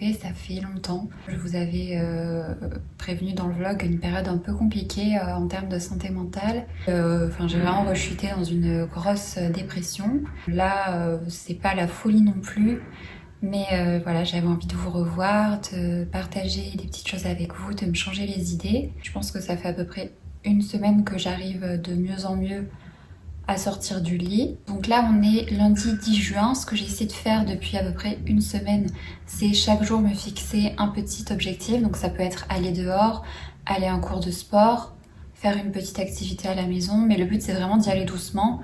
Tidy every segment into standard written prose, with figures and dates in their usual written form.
retrouver, ça fait longtemps. Je vous avais prévenu dans le vlog une période un peu compliquée en termes de santé mentale. J'ai vraiment rechuté dans une grosse dépression. Là, c'est pas la folie non plus. Mais voilà, j'avais envie de vous revoir, de partager des petites choses avec vous, de me changer les idées. Je pense que ça fait à peu près une semaine que j'arrive de mieux en mieux à sortir du lit. Donc là, on est lundi 10 juin. Ce que j'essaie de faire depuis à peu près une semaine, c'est chaque jour me fixer un petit objectif. Donc ça peut être aller dehors, aller à un cours de sport, faire une petite activité à la maison. Mais le but, c'est vraiment d'y aller doucement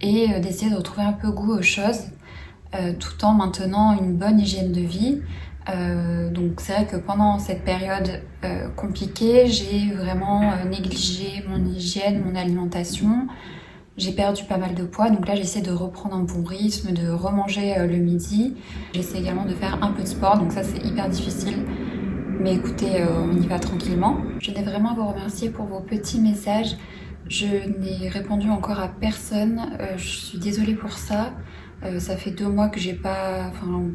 et d'essayer de retrouver un peu goût aux choses. Tout en maintenant une bonne hygiène de vie. Donc c'est vrai que pendant cette période compliquée, j'ai vraiment négligé mon hygiène, mon alimentation. J'ai perdu pas mal de poids, donc là j'essaie de reprendre un bon rythme, de remanger le midi. J'essaie également de faire un peu de sport, donc ça c'est hyper difficile. Mais écoutez, on y va tranquillement. Je tenais vraiment à vous remercier pour vos petits messages. Je n'ai répondu encore à personne, je suis désolée pour ça. Ça fait 2 mois que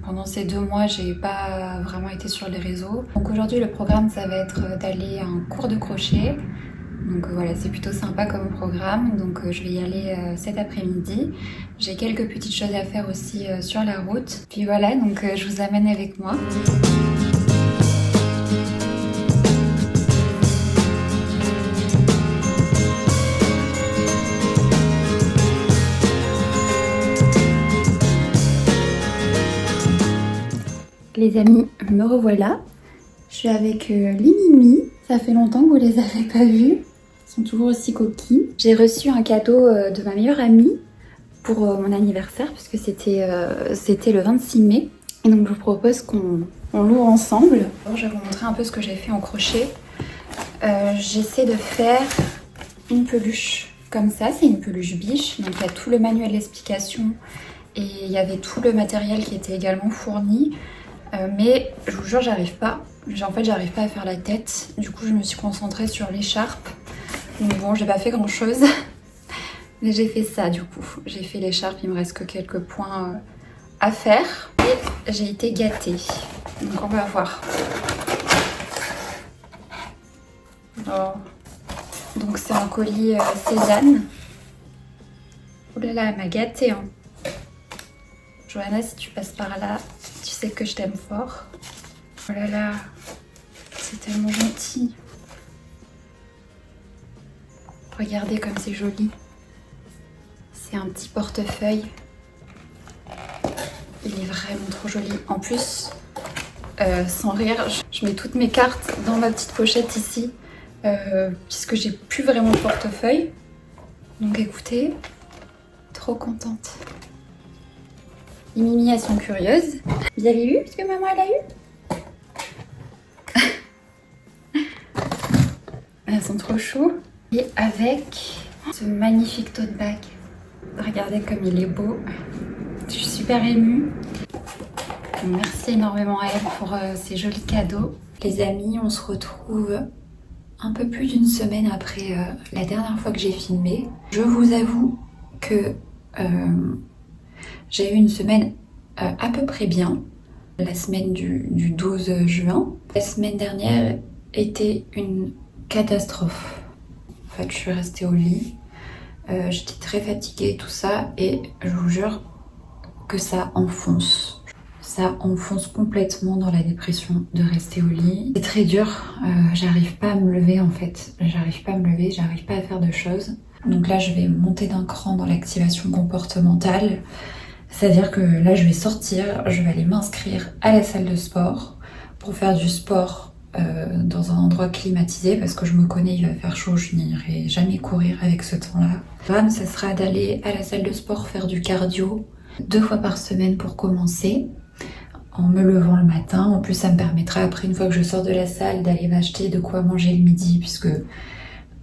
pendant ces 2 mois, j'ai pas vraiment été sur les réseaux. Donc aujourd'hui, le programme, ça va être d'aller à un cours de crochet. Donc voilà, c'est plutôt sympa comme programme. Donc je vais y aller cet après-midi. J'ai quelques petites choses à faire aussi sur la route. Puis voilà, donc je vous amène avec moi. Les amis, me revoilà. Je suis avec les Mimi. Ça fait longtemps que vous les avez pas vus. Ils sont toujours aussi coquines. J'ai reçu un cadeau de ma meilleure amie pour mon anniversaire puisque c'était le 26 mai. Et donc je vous propose qu'on l'ouvre ensemble. Alors, je vais vous montrer un peu ce que j'ai fait en crochet. J'essaie de faire une peluche comme ça. C'est une peluche biche. Donc il y a tout le manuel d'explication et il y avait tout le matériel qui était également fourni. Mais je vous jure, j'arrive pas. En fait, j'arrive pas à faire la tête. Du coup, je me suis concentrée sur l'écharpe. Donc bon, j'ai pas fait grand chose. Mais j'ai fait ça du coup. J'ai fait l'écharpe, il me reste que quelques points à faire. Et j'ai été gâtée. Donc on va voir. Oh. Donc c'est un colis Cézanne. Oh là là, elle m'a gâtée. Hein. Johanna, si tu passes par là, tu sais que je t'aime fort. Oh là là, c'est tellement gentil. Regardez comme c'est joli. C'est un petit portefeuille. Il est vraiment trop joli. En plus, sans rire, je mets toutes mes cartes dans ma petite pochette ici, puisque j'ai plus vraiment de portefeuille. Donc écoutez, trop contente. Les Mimi, elles sont curieuses. Vous avez eu ce que maman elle a eu? Elles sont trop chaudes. Et avec ce magnifique tote bag. Regardez comme il est beau. Je suis super émue. Merci énormément à elle pour ces jolis cadeaux. Les amis, on se retrouve un peu plus d'une semaine après la dernière fois que j'ai filmé. Je vous avoue que j'ai eu une semaine à peu près bien, la semaine du 12 juin. La semaine dernière était une catastrophe. En fait, je suis restée au lit, j'étais très fatiguée, tout ça, et je vous jure que ça enfonce. Ça enfonce complètement dans la dépression de rester au lit. C'est très dur, j'arrive pas à me lever en fait. J'arrive pas à me lever, j'arrive pas à faire de choses. Donc là, je vais monter d'un cran dans l'activation comportementale. C'est-à-dire que là, je vais sortir, je vais aller m'inscrire à la salle de sport pour faire du sport dans un endroit climatisé parce que je me connais, il va faire chaud, je n'irai jamais courir avec ce temps-là. Le programme, ça sera d'aller à la salle de sport faire du cardio 2 fois par semaine pour commencer, en me levant le matin. En plus, ça me permettra après, une fois que je sors de la salle, d'aller m'acheter de quoi manger le midi puisque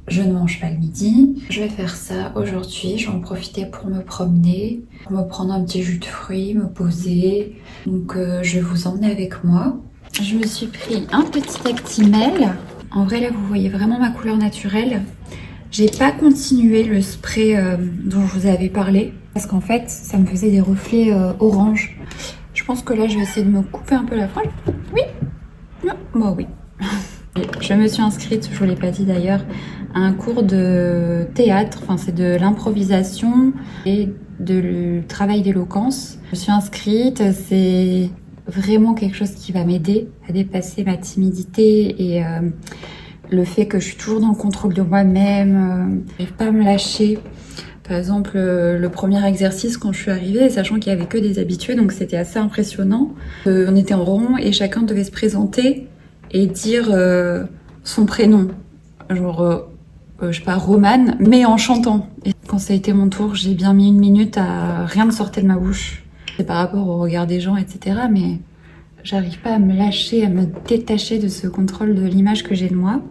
je ne mange pas le midi. Je vais faire ça aujourd'hui, je vais en profiter pour me promener, pour me prendre un petit jus de fruits, me poser. Donc je vais vous emmener avec moi. Je me suis pris un petit Actimel. En vrai là vous voyez vraiment ma couleur naturelle. J'ai pas continué le spray dont je vous avais parlé parce qu'en fait ça me faisait des reflets orange. Je pense que là, je vais essayer de me couper un peu la frange. Oui. Non. Bon, oui. Je me suis inscrite, je vous l'ai pas dit d'ailleurs, à un cours de théâtre. Enfin, c'est de l'improvisation et du travail d'éloquence. Je me suis inscrite, c'est vraiment quelque chose qui va m'aider à dépasser ma timidité et le fait que je suis toujours dans le contrôle de moi-même, j'arrive pas à me lâcher. Par exemple, le premier exercice quand je suis arrivée, sachant qu'il y avait que des habitués, donc c'était assez impressionnant. On était en rond et chacun devait se présenter et dire son prénom. Genre, je sais pas, Romane, mais en chantant. Et quand ça a été mon tour, j'ai bien mis 1 minute à rien ne sortait de ma bouche. C'est par rapport au regard des gens, etc. Mais j'arrive pas à me lâcher, à me détacher de ce contrôle de l'image que j'ai de moi,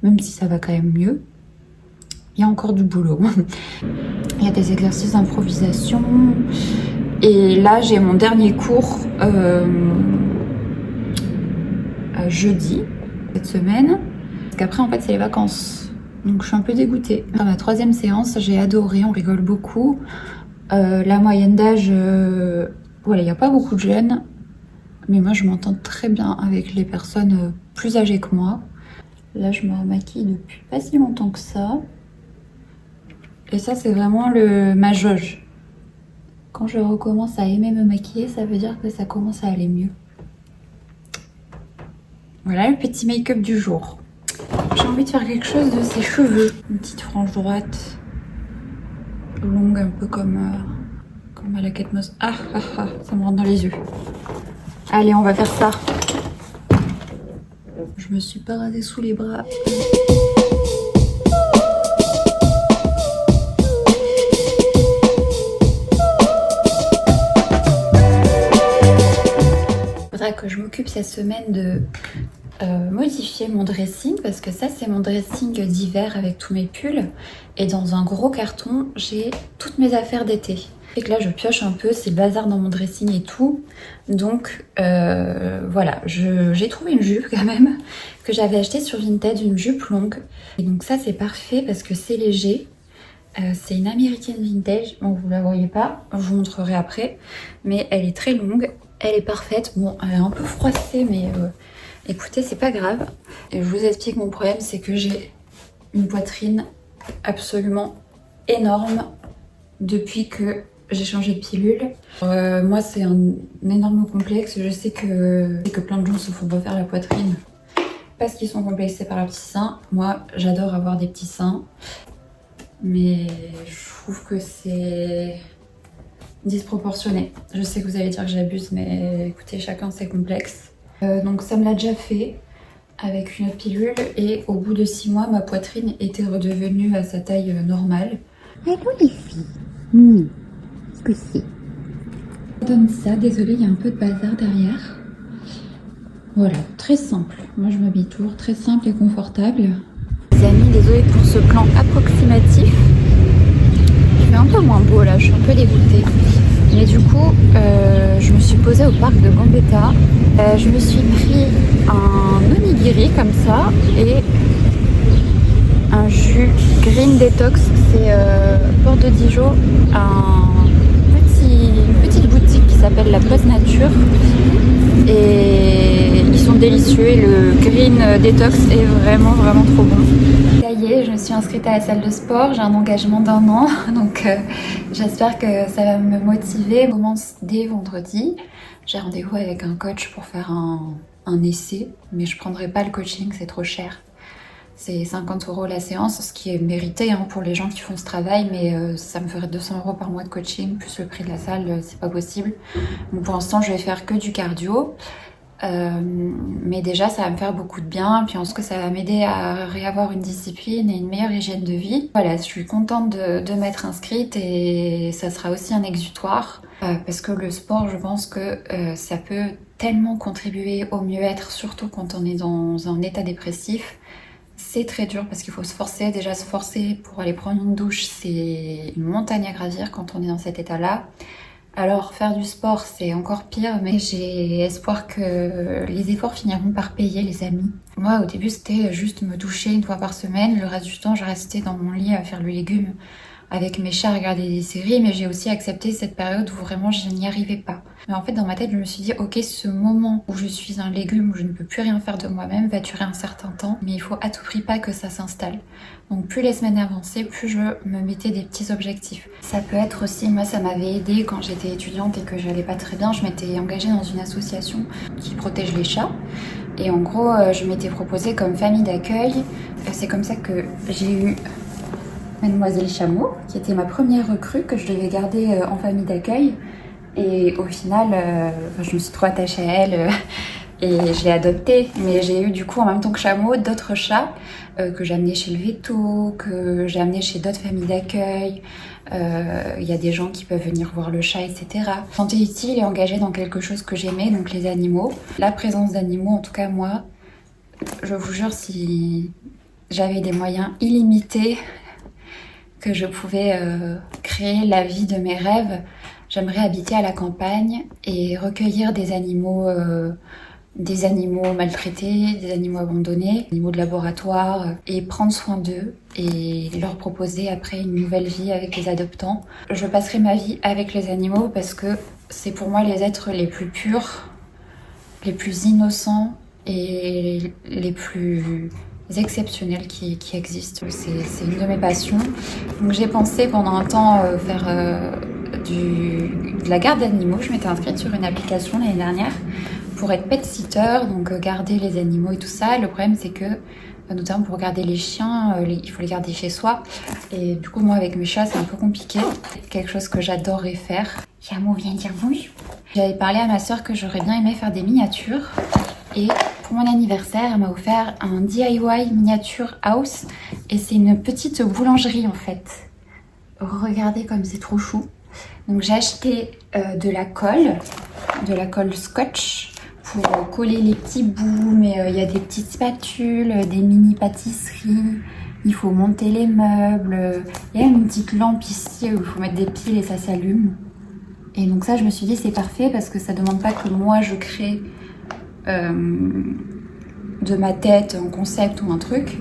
même si ça va quand même mieux. Il y a encore du boulot. Il y a des exercices d'improvisation. Et là, j'ai mon dernier cours jeudi, cette semaine. Parce qu'après, en fait, c'est les vacances. Donc, je suis un peu dégoûtée. À ma 3e séance, j'ai adoré, on rigole beaucoup. La moyenne d'âge, voilà, il n'y a pas beaucoup de jeunes. Mais moi, je m'entends très bien avec les personnes plus âgées que moi. Là, je me remaquille depuis pas si longtemps que ça. Et ça, c'est vraiment ma jauge. Quand je recommence à aimer me maquiller, ça veut dire que ça commence à aller mieux. Voilà le petit make-up du jour. J'ai envie de faire quelque chose de ses cheveux. Une petite frange droite, longue, un peu comme à la Kate Moss. Ah, ça me rentre dans les yeux. Allez, on va faire ça. Je me suis pas rasée sous les bras. Que je m'occupe cette semaine de modifier mon dressing parce que ça c'est mon dressing d'hiver avec tous mes pulls et dans un gros carton j'ai toutes mes affaires d'été et que là je pioche un peu, c'est le bazar dans mon dressing et tout, donc voilà, j'ai trouvé une jupe quand même que j'avais achetée sur Vinted, une jupe longue et donc ça c'est parfait parce que c'est léger. C'est une américaine vintage, bon vous la voyez pas, je vous montrerai après, mais elle est très longue. Elle est parfaite, bon elle est un peu froissée mais écoutez c'est pas grave. Et je vous explique mon problème, c'est que j'ai une poitrine absolument énorme depuis que j'ai changé de pilule. Moi c'est un énorme complexe, je sais que plein de gens se font refaire la poitrine parce qu'ils sont complexés par leurs petits seins. Moi j'adore avoir des petits seins mais je trouve que c'est disproportionné. Je sais que vous allez dire que j'abuse, mais écoutez, chacun ses complexes. Donc ça me l'a déjà fait avec une autre pilule et au bout de 6 mois, ma poitrine était redevenue à sa taille normale. Allô les filles, ce que c'est? Je donne ça, désolée, il y a un peu de bazar derrière. Voilà, très simple. Moi je m'habille toujours très simple et confortable. Les amis, désolée pour ce plan approximatif. Il fait un peu moins beau là, je suis un peu dégoûtée. Mais du coup, je me suis posée au parc de Gambetta. Je me suis pris un onigiri comme ça et un jus Green Detox. C'est Port de Dijon, une petite boutique qui s'appelle La Place Nature. Et ils sont délicieux et le Green Detox est vraiment trop bon. Ça y est, je me suis inscrite à la salle de sport, j'ai un engagement d'1 an, donc j'espère que ça va me motiver. Je commence dès vendredi, j'ai rendez-vous avec un coach pour faire un essai, mais je prendrai pas le coaching, c'est trop cher. C'est 50 € la séance, ce qui est mérité hein, pour les gens qui font ce travail, mais ça me ferait 200 € par mois de coaching, plus le prix de la salle, c'est pas possible. Donc pour l'instant, je vais faire que du cardio. Mais déjà ça va me faire beaucoup de bien, puis en ce que ça va m'aider à réavoir une discipline et une meilleure hygiène de vie. Voilà, je suis contente de m'être inscrite et ça sera aussi un exutoire parce que le sport, je pense que ça peut tellement contribuer au mieux-être, surtout quand on est dans un état dépressif. C'est très dur parce qu'il faut se forcer, déjà se forcer pour aller prendre une douche, c'est une montagne à gravir quand on est dans cet état-là. Alors faire du sport c'est encore pire, mais j'ai espoir que les efforts finiront par payer les amis. Moi au début c'était juste me doucher 1 fois par semaine, le reste du temps je restais dans mon lit à faire le légume avec mes chats regarder des séries, mais j'ai aussi accepté cette période où vraiment je n'y arrivais pas. Mais en fait, dans ma tête, je me suis dit, ok, ce moment où je suis un légume, où je ne peux plus rien faire de moi-même, va durer un certain temps, mais il faut à tout prix pas que ça s'installe. Donc plus les semaines avançaient, plus je me mettais des petits objectifs. Ça peut être aussi, moi ça m'avait aidé quand j'étais étudiante et que j'allais pas très bien, je m'étais engagée dans une association qui protège les chats. Et en gros, je m'étais proposée comme famille d'accueil. C'est comme ça que j'ai eu Mademoiselle Chameau, qui était ma première recrue que je devais garder en famille d'accueil. Et au final, je me suis trop attachée à elle et je l'ai adoptée. Mais j'ai eu du coup en même temps que Chameau d'autres chats que j'ai amenés chez le veto, que j'ai amenés chez d'autres familles d'accueil. Il y a des gens qui peuvent venir voir le chat, etc. Je me sentais utile et engagée dans quelque chose que j'aimais, donc les animaux. La présence d'animaux, en tout cas moi, je vous jure, si j'avais des moyens illimités, que je pouvais créer la vie de mes rêves, j'aimerais habiter à la campagne et recueillir des animaux maltraités, des animaux abandonnés, des animaux de laboratoire, et prendre soin d'eux et leur proposer après une nouvelle vie avec les adoptants. Je passerai ma vie avec les animaux parce que c'est pour moi les êtres les plus purs, les plus innocents et les plus exceptionnels qui existent. C'est une de mes passions. Donc j'ai pensé pendant un temps faire de la garde d'animaux. Je m'étais inscrite sur une application l'année dernière pour être pet sitter, donc garder les animaux et tout ça. Le problème c'est que, notamment pour garder les chiens, il faut les garder chez soi. Et du coup moi avec mes chats c'est un peu compliqué. C'est quelque chose que j'adorerais faire. Chameau vient dire bonjour. J'avais parlé à ma soeur que j'aurais bien aimé faire des miniatures. Et pour mon anniversaire, elle m'a offert un DIY miniature house. Et c'est une petite boulangerie en fait. Regardez comme c'est trop chou. Donc j'ai acheté de la colle scotch pour coller les petits bouts. Mais il y a des petites spatules, des mini pâtisseries. Il faut monter les meubles. Il y a une petite lampe ici où il faut mettre des piles et ça s'allume. Et donc ça, je me suis dit c'est parfait parce que ça demande pas que moi je crée de ma tête un concept ou un truc.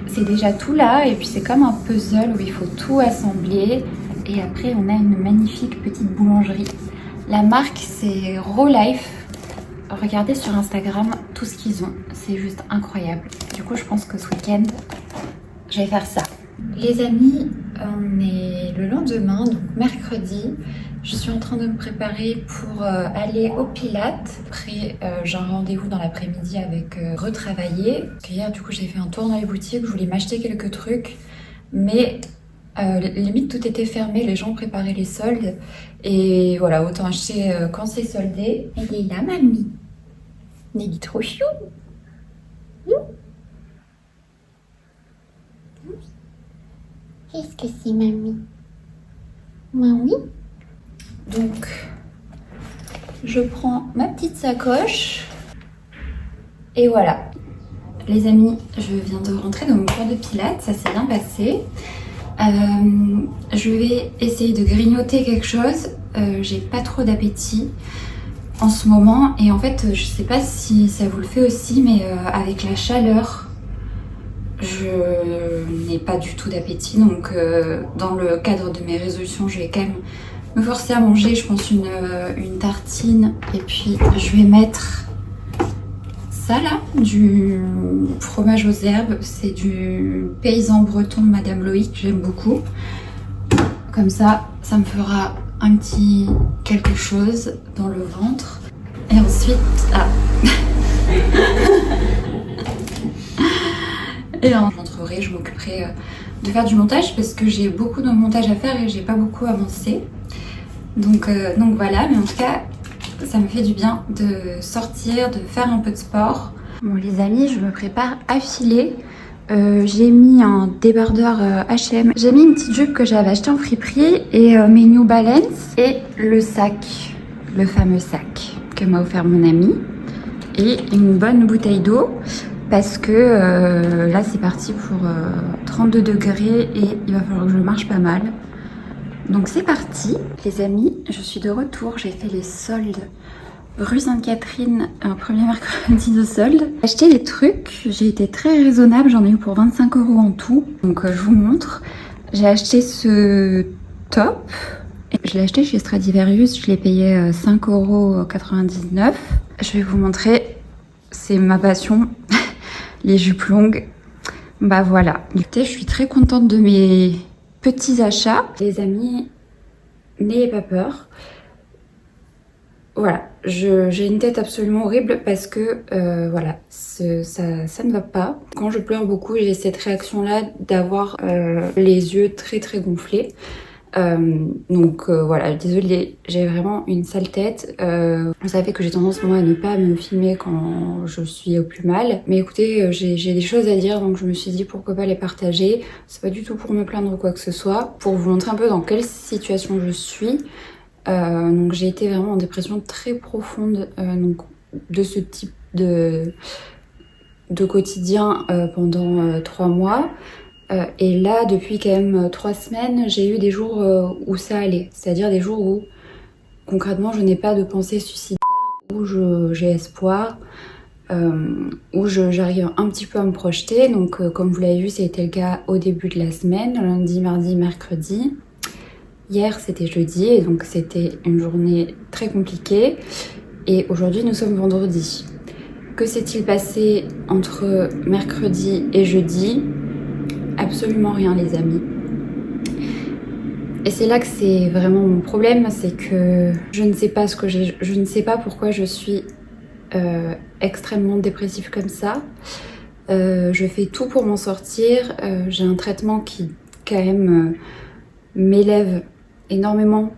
C'est déjà tout là et puis c'est comme un puzzle où il faut tout assembler et après on a une magnifique petite boulangerie. La marque c'est Raw Life. Regardez sur Instagram tout ce qu'ils ont, c'est juste incroyable. Du coup je pense que ce week-end je vais faire ça. Les amis, on est le lendemain, donc mercredi. Je suis en train de me préparer pour aller au Pilates. Après, j'ai un rendez-vous dans l'après-midi avec Retravailler. Hier, du coup, j'ai fait un tour dans les boutiques. Je voulais m'acheter quelques trucs. Mais limite, tout était fermé. Les gens préparaient les soldes. Et voilà, autant acheter quand c'est soldé. Elle est là, mamie. Elle est trop chou. Qu'est-ce que c'est, mamie? Mamie? Donc, je prends ma petite sacoche et voilà. Les amis, je viens de rentrer dans mon cours de pilates, ça s'est bien passé. Je vais essayer de grignoter quelque chose. J'ai pas trop d'appétit en ce moment et en fait, je sais pas si ça vous le fait aussi, mais avec la chaleur, je n'ai pas du tout d'appétit. Donc, dans le cadre de mes résolutions, je vais quand même me forcer à manger, je pense, une tartine. Et puis, je vais mettre ça là, du fromage aux herbes. C'est du paysan breton de Madame Loïc, j'aime beaucoup. Comme ça, ça me fera un petit quelque chose dans le ventre. Et ensuite... Ah. Et là, je rentrerai, je m'occuperai de faire du montage parce que j'ai beaucoup de montage à faire et j'ai pas beaucoup avancé. Donc voilà, mais en tout cas, ça me fait du bien de sortir, de faire un peu de sport. Bon les amis, je me prépare à filer. J'ai mis un débardeur H&M. J'ai mis une petite jupe que j'avais achetée en friperie et mes New Balance et le sac, le fameux sac que m'a offert mon ami et une bonne bouteille d'eau parce que là c'est parti pour 32 degrés et il va falloir que je marche pas mal. Donc c'est parti. Les amis, je suis de retour. J'ai fait les soldes rue Sainte-Catherine, un premier mercredi de solde. J'ai acheté des trucs, j'ai été très raisonnable, j'en ai eu pour 25 € en tout. Donc je vous montre. J'ai acheté ce top. Je l'ai acheté chez Stradivarius, je l'ai payé 5,99 €. Je vais vous montrer, c'est ma passion, les jupes longues. Bah voilà. Écoutez, je suis très contente de mes petits achats. Les amis, n'ayez pas peur. Voilà, j'ai une tête absolument horrible parce que voilà, ça ne va pas. Quand je pleure beaucoup, j'ai cette réaction-là d'avoir les yeux très très gonflés. Donc voilà, désolée, j'ai vraiment une sale tête. Vous savez que j'ai tendance moi à ne pas me filmer quand je suis au plus mal. Mais écoutez, j'ai des choses à dire, donc je me suis dit pourquoi pas les partager. C'est pas du tout pour me plaindre ou quoi que ce soit, pour vous montrer un peu dans quelle situation je suis. Donc j'ai été vraiment en dépression très profonde, donc de ce type de quotidien pendant 3 mois. Et là, depuis quand même 3 semaines, j'ai eu des jours où ça allait. C'est-à-dire des jours où concrètement je n'ai pas de pensée suicidaire, où j'ai espoir, où j'arrive un petit peu à me projeter. Donc comme vous l'avez vu, c'était le cas au début de la semaine, lundi, mardi, mercredi. Hier, c'était jeudi, et donc c'était une journée très compliquée. Et aujourd'hui, nous sommes vendredi. Que s'est-il passé entre mercredi et jeudi? Absolument rien, les amis. Et c'est là que c'est vraiment mon problème, c'est que je ne sais pas ce que je ne sais pas pourquoi je suis extrêmement dépressive comme ça. Je fais tout pour m'en sortir. J'ai un traitement qui, quand même, m'élève énormément.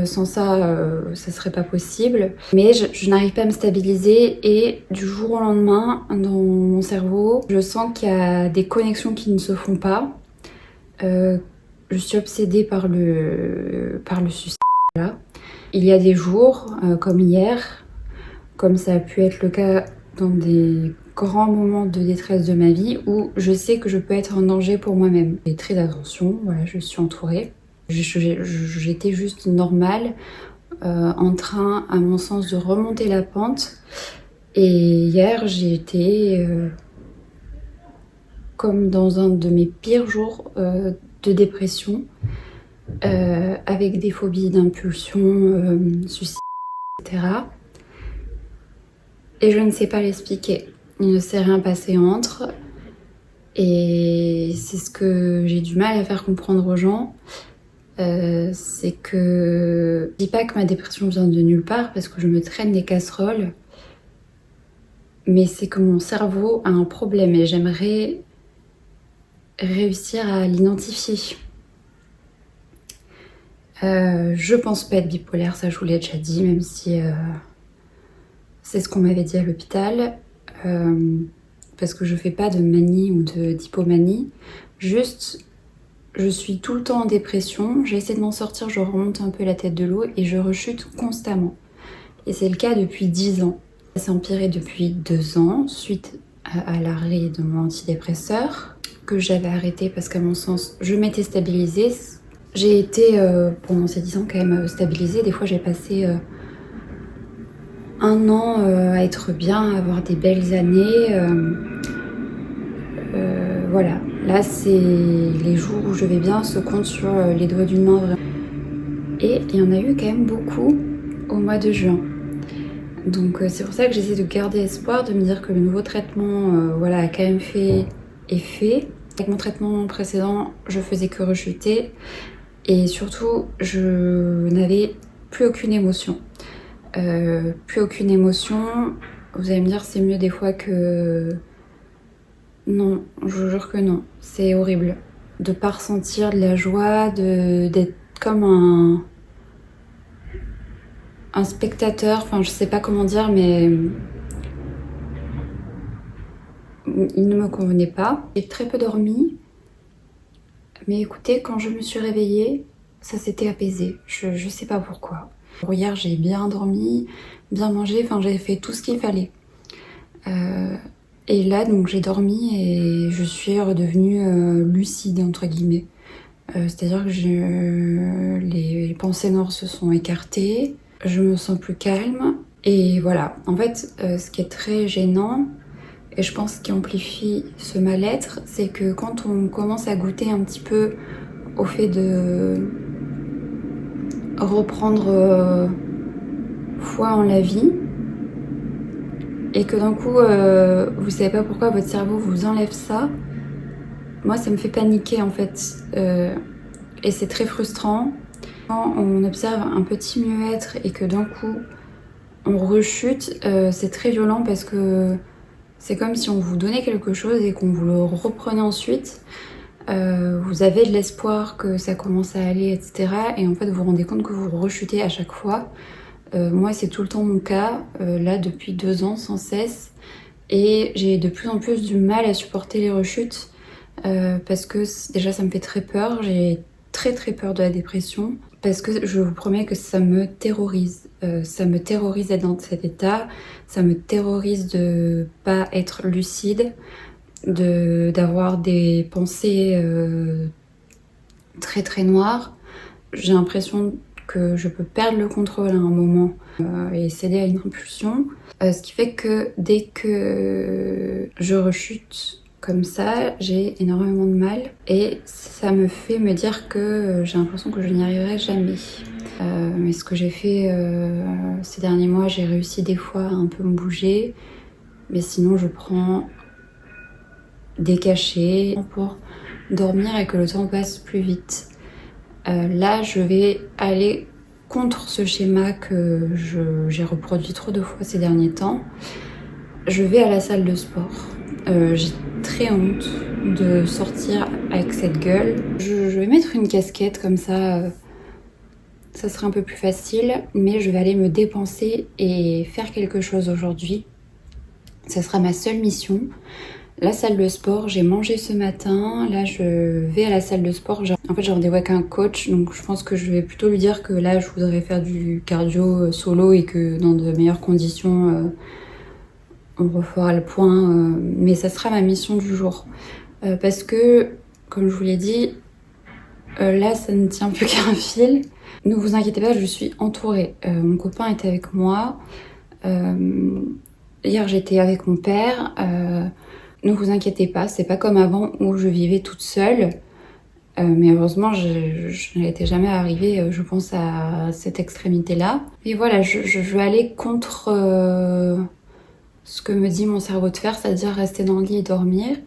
Sans ça, ça serait pas possible. Mais je n'arrive pas à me stabiliser et du jour au lendemain, dans mon cerveau, je sens qu'il y a des connexions qui ne se font pas. Je suis obsédée par le suicide. Là. Il y a des jours, comme hier, comme ça a pu être le cas dans des grands moments de détresse de ma vie, où je sais que je peux être en danger pour moi-même. J'ai très attention, voilà, je suis entourée. J'étais juste normale, en train, à mon sens, de remonter la pente. Et hier, j'ai été comme dans un de mes pires jours de dépression, avec des phobies d'impulsion, suicide, etc. Et je ne sais pas l'expliquer. Il ne s'est rien passé entre. Et c'est ce que j'ai du mal à faire comprendre aux gens. C'est que je dis pas que ma dépression vient de nulle part parce que je me traîne des casseroles, mais c'est que mon cerveau a un problème et j'aimerais réussir à l'identifier. Je pense pas être bipolaire, ça je vous l'ai déjà dit, même si c'est ce qu'on m'avait dit à l'hôpital, parce que je fais pas de manie ou d'hypomanie, juste je suis tout le temps en dépression, j'essaie de m'en sortir, je remonte un peu la tête de l'eau et je rechute constamment. Et c'est le cas depuis 10 ans. Ça s'est empiré depuis 2 ans, suite à l'arrêt de mon antidépresseur, que j'avais arrêté parce qu'à mon sens, je m'étais stabilisée. J'ai été, pendant ces 10 ans, quand même stabilisée. Des fois, j'ai passé 1 an à être bien, à avoir des belles années. Voilà. Là, c'est les jours où je vais bien se comptent sur les doigts d'une main. Vraiment. Et il y en a eu quand même beaucoup au mois de juin. Donc c'est pour ça que j'essaie de garder espoir, de me dire que le nouveau traitement voilà, a quand même fait effet. Avec mon traitement précédent, je faisais que rechuter. Et surtout, je n'avais plus aucune émotion. Plus aucune émotion. Vous allez me dire c'est mieux des fois que... Non, je vous jure que non. C'est horrible. De pas ressentir de la joie, d'être comme un spectateur, enfin je sais pas comment dire, mais il ne me convenait pas. J'ai très peu dormi, mais écoutez, quand je me suis réveillée, ça s'était apaisé. Je sais pas pourquoi. Hier, j'ai bien dormi, bien mangé, enfin j'ai fait tout ce qu'il fallait. Et là, donc j'ai dormi et je suis redevenue lucide, entre guillemets. C'est-à-dire que les pensées noires se sont écartées, je me sens plus calme. Et voilà, en fait, ce qui est très gênant, et je pense qui amplifie ce mal-être, c'est que quand on commence à goûter un petit peu au fait de reprendre foi en la vie et que d'un coup vous savez pas pourquoi votre cerveau vous enlève ça. Moi ça me fait paniquer en fait et c'est très frustrant quand on observe un petit mieux-être et que d'un coup on rechute. C'est très violent parce que c'est comme si on vous donnait quelque chose et qu'on vous le reprenait ensuite. Vous avez de l'espoir que ça commence à aller, etc. Et en fait, vous vous rendez compte que vous rechutez à chaque fois. Moi, c'est tout le temps mon cas, là, depuis 2 ans, sans cesse. Et j'ai de plus en plus du mal à supporter les rechutes. Parce que déjà, ça me fait très peur. J'ai très très peur de la dépression. Parce que je vous promets que ça me terrorise. Ça me terrorise d'être dans cet état. Ça me terrorise de pas être lucide. D'avoir des pensées très très noires. J'ai l'impression que je peux perdre le contrôle à un moment et céder à une impulsion. Ce qui fait que dès que je rechute comme ça, j'ai énormément de mal et ça me fait me dire que j'ai l'impression que je n'y arriverai jamais. Mais ce que j'ai fait ces derniers mois, j'ai réussi des fois à un peu me bouger, mais sinon je prends des cachets pour dormir et que le temps passe plus vite. Là, je vais aller contre ce schéma que j'ai reproduit trop de fois ces derniers temps. Je vais à la salle de sport. J'ai très honte de sortir avec cette gueule. Je vais mettre une casquette comme ça, ça serait un peu plus facile, mais je vais aller me dépenser et faire quelque chose aujourd'hui. Ça sera ma seule mission. La salle de sport, j'ai mangé ce matin, là je vais à la salle de sport. En fait j'ai rendez-vous avec un coach, donc je pense que je vais plutôt lui dire que là je voudrais faire du cardio solo et que dans de meilleures conditions on refera le point, mais ça sera ma mission du jour. Parce que, comme je vous l'ai dit, là ça ne tient plus qu'à un fil. Ne vous inquiétez pas, je suis entourée. Mon copain est avec moi. Hier j'étais avec mon père. Ne vous inquiétez pas, c'est pas comme avant où je vivais toute seule. Mais heureusement, je n'étais jamais arrivée, je pense, à cette extrémité-là. Et voilà, je veux aller contre ce que me dit mon cerveau de faire, c'est-à-dire rester dans le lit et dormir.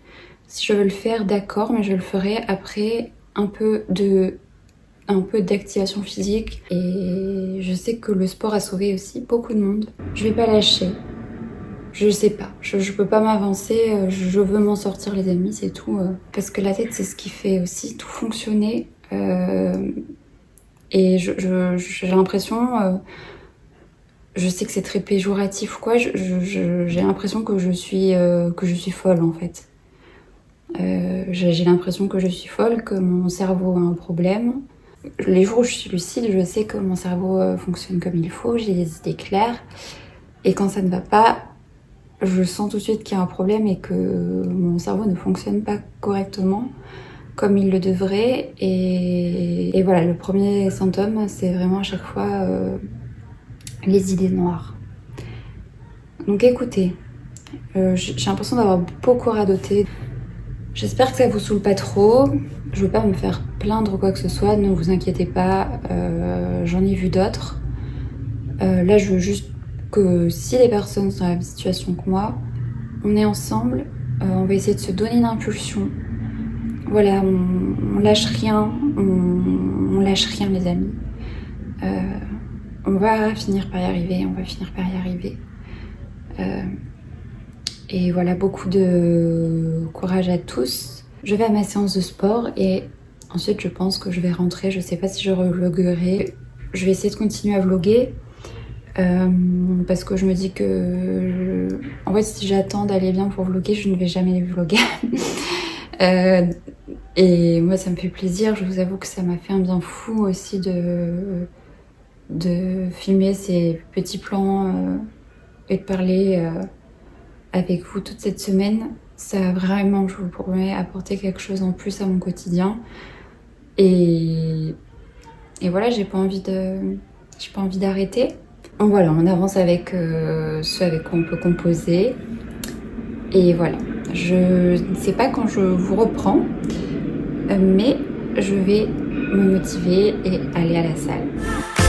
Si je veux le faire, d'accord, mais je le ferai après un peu d'activation physique. Et je sais que le sport a sauvé aussi beaucoup de monde. Je vais pas lâcher. Je sais pas, je peux pas m'avancer, je veux m'en sortir les amis, c'est tout. Parce que la tête c'est ce qui fait aussi tout fonctionner. Et j'ai l'impression, je sais que c'est très péjoratif quoi, j'ai l'impression que je suis folle en fait. J'ai l'impression que je suis folle, que mon cerveau a un problème. Les jours où je suis lucide, je sais que mon cerveau fonctionne comme il faut, j'ai des idées claires. Et quand ça ne va pas, je sens tout de suite qu'il y a un problème et que mon cerveau ne fonctionne pas correctement comme il le devrait. Et voilà, le premier symptôme, c'est vraiment à chaque fois les idées noires. Donc écoutez, j'ai l'impression d'avoir beaucoup radoté. J'espère que ça vous saoule pas trop. Je veux pas me faire plaindre ou quoi que ce soit, ne vous inquiétez pas, j'en ai vu d'autres. Là, je veux juste que si les personnes sont dans la même situation que moi, on est ensemble, on va essayer de se donner une impulsion. Voilà, on lâche rien, on lâche rien les amis. On va finir par y arriver, et voilà, beaucoup de courage à tous. Je vais à ma séance de sport et ensuite je pense que je vais rentrer, je sais pas si je revloguerai. Je vais essayer de continuer à vlogger. Parce que je me dis que en fait si j'attends d'aller bien pour vlogger, je ne vais jamais vlogger. Et moi ça me fait plaisir, je vous avoue que ça m'a fait un bien fou aussi de filmer ces petits plans et de parler avec vous toute cette semaine. Ça a vraiment, je vous promets, apporté quelque chose en plus à mon quotidien. Et voilà, j'ai pas envie d'arrêter. Donc voilà, on avance avec ceux avec quoi on peut composer. Et voilà, je ne sais pas quand je vous reprends, mais je vais me motiver et aller à la salle.